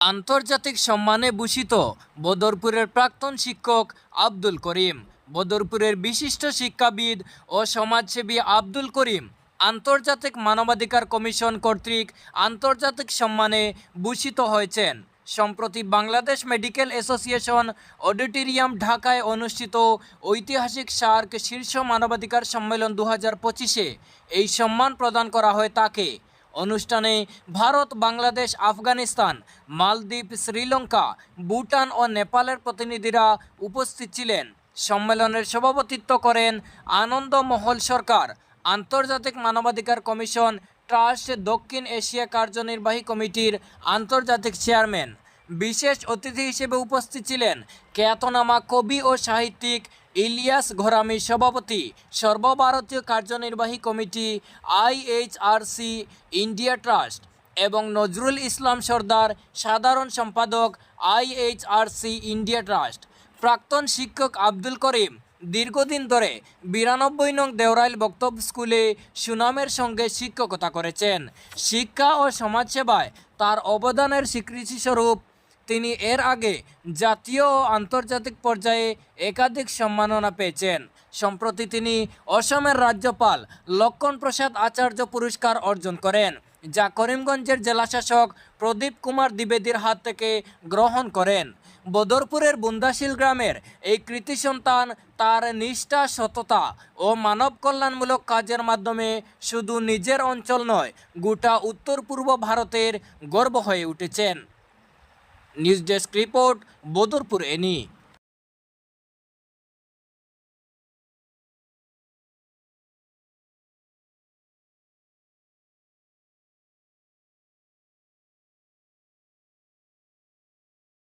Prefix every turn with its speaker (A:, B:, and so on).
A: আন্তর্জাতিক সম্মানে ভূষিত বদরপুরের প্রাক্তন শিক্ষক আব্দুল করিম। বদরপুরের বিশিষ্ট শিক্ষাবিদ ও সমাজসেবী আব্দুল করিম আন্তর্জাতিক মানবাধিকার কমিশন কর্তৃক আন্তর্জাতিক সম্মানে ভূষিত হয়েছেন। সম্প্রতি বাংলাদেশ মেডিকেল অ্যাসোসিয়েশন অডিটোরিয়াম ঢাকায় অনুষ্ঠিত ঐতিহাসিক সার্ক শীর্ষ মানবাধিকার সম্মেলন 2025-এ এই সম্মান প্রদান করা হয় তাকে। অনুষ্ঠানে ভারত, বাংলাদেশ, আফগানিস্তান, মালদ্বীপ, শ্রীলঙ্কা, ভুটান ও নেপালের প্রতিনিধিরা উপস্থিত ছিলেন। সম্মেলনের সভাপতিত্ব করেন আনন্দ মহল সরকার, আন্তর্জাতিক মানবাধিকার কমিশন ট্রাস্ট দক্ষিণ এশিয়া কার্যনির্বাহী কমিটির আন্তর্জাতিক চেয়ারম্যান। বিশেষ অতিথি হিসেবে উপস্থিত ছিলেন খ্যাতনামা কবি ও সাহিত্যিক ইলিয়াস ঘরামি, সভাপতি সর্বভারতীয় কার্যনির্বাহী কমিটি IHRC ইন্ডিয়া ট্রাস্ট, এবং নজরুল ইসলাম সর্দার, সাধারণ সম্পাদক IHRC ইন্ডিয়া ট্রাস্ট। প্রাক্তন শিক্ষক আব্দুল করিম দীর্ঘদিন ধরে 92 নং দেওরাইল বক্তব্য স্কুলে সুনামের সঙ্গে শিক্ষকতা করেছেন। শিক্ষা ও সমাজসেবায় তার অবদানের স্বীকৃতিস্বরূপ তিনি এর আগে জাতীয় ও আন্তর্জাতিক পর্যায়ে একাধিক সম্মাননা পেয়েছেন। সম্প্রতি তিনি অসমের রাজ্যপাল লক্ষণ প্রসাদ আচার্য পুরস্কার অর্জন করেন, যা করিমগঞ্জের জেলাশাসক প্রদীপ কুমার দ্বিবেদীর হাত থেকে গ্রহণ করেন। বদরপুরের বুন্দাশিল গ্রামের এই কৃতি সন্তান তার নিষ্ঠা, সততা ও মানব কল্যাণমূলক কাজের মাধ্যমে শুধু নিজের অঞ্চল নয়, গোটা উত্তর পূর্ব ভারতের গর্ব হয়ে উঠেছেন। News desk report, Badarpur any.